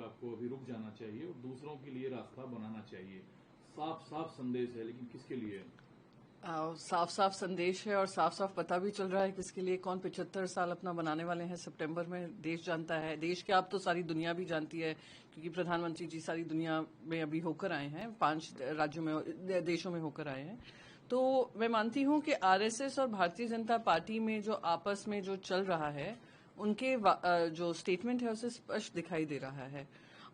आपको अभी रुक जाना चाहिए और दूसरों के लिए रास्ता बनाना चाहिए। साफ साफ संदेश है, लेकिन किसके लिए? साफ साफ संदेश है और साफ साफ पता भी चल रहा है किसके लिए। कौन 75 साल अपना बनाने वाले हैं सितंबर में, देश जानता है। देश क्या, अब तो सारी दुनिया भी जानती है, क्योंकि प्रधानमंत्री जी सारी दुनिया में अभी होकर आए हैं, 5 राज्यों में, देशों में होकर आए हैं। तो मैं मानती हूं कि आरएसएस और भारतीय जनता पार्टी में जो आपस में जो चल रहा है, उनके जो स्टेटमेंट है उसे स्पष्ट दिखाई दे रहा है।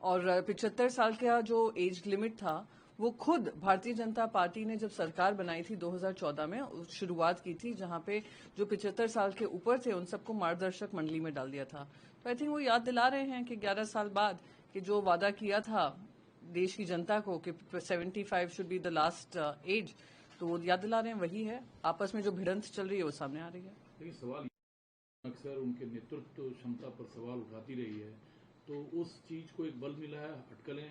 और 75 साल का जो एज लिमिट था, वो खुद भारतीय जनता पार्टी ने जब सरकार बनाई थी 2014 में शुरुआत की थी, जहां पे जो 75 साल के ऊपर थे उन सबको मार्गदर्शक मंडली में डाल दिया था। तो आई थिंक वो याद दिला रहे हैं कि 11 साल बाद कि जो वादा किया था देश की जनता को कि 75 should be the last age, तो वो याद दिला रहे हैं, वही है। आपस में जो भिड़ंत चल रही है वो सामने आ रही है। लेकिन सवाल अक्सर उनके नेतृत्व क्षमता पर सवाल उठाती रही है, तो उस चीज को एक बल मिला है,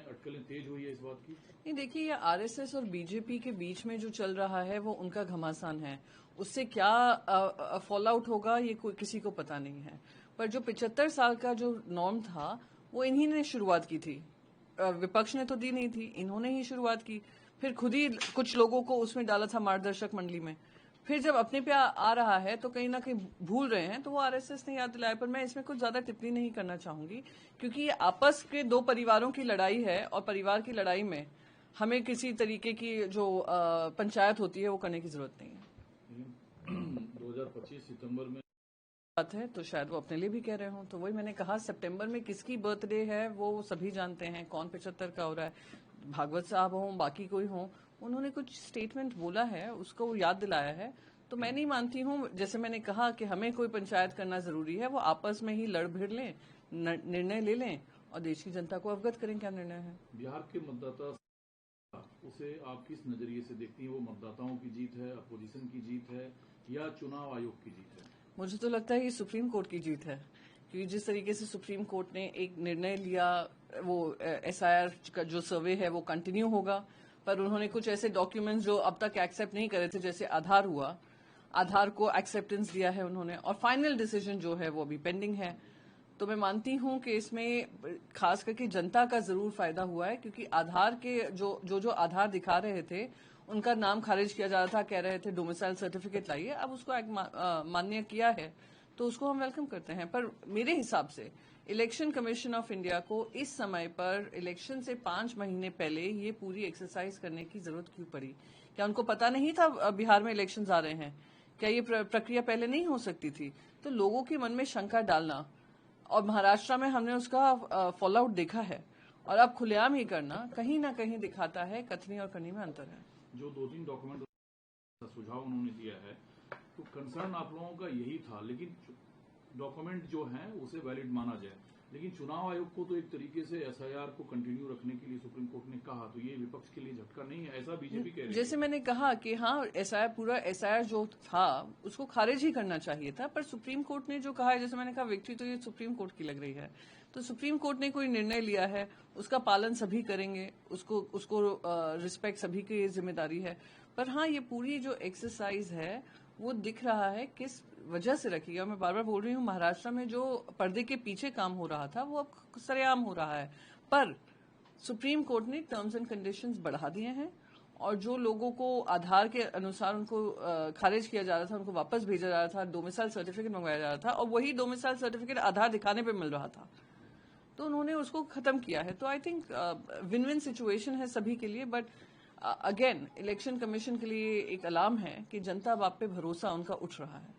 अटकलें तेज हुई है इस बात की? नहीं, देखिए, ये आरएसएस और बीजेपी के बीच में जो चल रहा है वो उनका घमासान है। उससे क्या फॉल आउट होगा ये कोई किसी को पता नहीं है। पर जो 75 साल का जो नॉर्म था वो इन्हीं ने शुरुआत की थी, विपक्ष ने तो दी नहीं थी, इन्होंने ही शुरुआत की। फिर खुद ही कुछ लोगों को उसमें डाला था मार्गदर्शक मंडली में। फिर जब अपने पे आ रहा है तो कहीं ना कहीं भूल रहे हैं, तो वो आरएसएस ने याद दिलाया। पर मैं इसमें कुछ ज्यादा टिप्पणी नहीं करना चाहूंगी, क्योंकि ये आपस के दो परिवारों की लड़ाई है और परिवार की लड़ाई में हमें किसी तरीके की जो पंचायत होती है वो करने की जरूरत नहीं है। 2025 सितंबर में बात है तो शायद वो अपने लिए भी कह रहे हो, तो वही मैंने कहा, सितंबर में किसकी बर्थडे है वो सभी जानते हैं, कौन 75 का हो रहा है। भागवत साहब हों, बाकी कोई हों, उन्होंने कुछ स्टेटमेंट बोला है, उसको वो याद दिलाया है। तो मैं नहीं मानती हूँ, जैसे मैंने कहा कि हमें कोई पंचायत करना जरूरी है, वो आपस में ही लड़ भिड़ लें, निर्णय ले लें और देश की जनता को अवगत करें क्या निर्णय है। बिहार के मतदाता उसे आप किस नजरिए से देखती हैं? वो मतदाताओं की जीत है, अपोजिशन की जीत है, या चुनाव आयोग की जीत है? मुझे तो लगता है ये सुप्रीम कोर्ट की जीत है, क्योंकि जिस तरीके से सुप्रीम कोर्ट ने एक निर्णय लिया, वो एसआईआर का जो सर्वे है वो कंटिन्यू होगा। पर उन्होंने कुछ ऐसे डॉक्यूमेंट्स जो अब तक एक्सेप्ट नहीं करे थे, जैसे आधार हुआ, आधार को एक्सेप्टेंस दिया है उन्होंने, और फाइनल डिसीजन जो है वो अभी पेंडिंग है। तो मैं मानती हूं कि इसमें खास करके जनता का जरूर फायदा हुआ है, क्योंकि आधार के जो आधार दिखा रहे थे उनका नाम खारिज किया जा रहा था, कह रहे थे डोमिसाइल सर्टिफिकेट लाइए। अब उसको मान्य किया है तो उसको हम वेलकम करते हैं। पर मेरे हिसाब से इलेक्शन कमीशन ऑफ इंडिया को इस समय पर इलेक्शन से 5 महीने पहले ये पूरी एक्सरसाइज करने की जरूरत क्यों पड़ी? क्या उनको पता नहीं था बिहार में इलेक्शन आ रहे हैं? क्या ये प्रक्रिया पहले नहीं हो सकती थी? तो लोगों के मन में शंका डालना, और महाराष्ट्र में हमने उसका फॉल आउट देखा है, और अब खुलेआम ही करना कहीं ना कहीं दिखाता है कथनी और करनी में अंतर है। जो 2-3 डॉक्यूमेंट सुझाव उन्होंने दिया है, तो कंसर्न आप लोगों का यही था, लेकिन डॉक्यूमेंट जो है उसे वैलिड माना जाए। लेकिन चुनाव आयोग को तो एक तरीके से एसआईआर को कंटिन्यू रखने के लिए सुप्रीम कोर्ट ने कहा, तो ये विपक्ष के लिए झटका नहीं है, ऐसा बीजेपी कह रही है। जैसे मैंने कहा कि हाँ, पूरा एसआईआर जो था उसको खारिज ही करना चाहिए था, पर सुप्रीम कोर्ट ने जो कहा है, जैसे मैंने कहा, विक्ट्री तो ये सुप्रीम कोर्ट की लग रही है। तो सुप्रीम कोर्ट ने कोई निर्णय लिया है, उसका पालन सभी करेंगे, उसको रिस्पेक्ट सभी की जिम्मेदारी है। पर हाँ, ये पूरी जो एक्सरसाइज है वो दिख रहा है किस वजह से रखी है। और मैं बार बार बोल रही हूँ, महाराष्ट्र में जो पर्दे के पीछे काम हो रहा था वो अब सरेआम हो रहा है। पर सुप्रीम कोर्ट ने टर्म्स एंड कंडीशंस बढ़ा दिए हैं, और जो लोगों को आधार के अनुसार उनको खारिज किया जा रहा था, उनको वापस भेजा जा रहा था, डोमिसाइल सर्टिफिकेट मंगवाया जा रहा था, और वही डोमिसाइल सर्टिफिकेट आधार दिखाने पे मिल रहा था, तो उन्होंने उसको खत्म किया है। तो I think win win situation है सभी के लिए। बट अगेन, इलेक्शन कमीशन के लिए एक अलार्म है कि जनता अब आप पे भरोसा उनका उठ रहा है।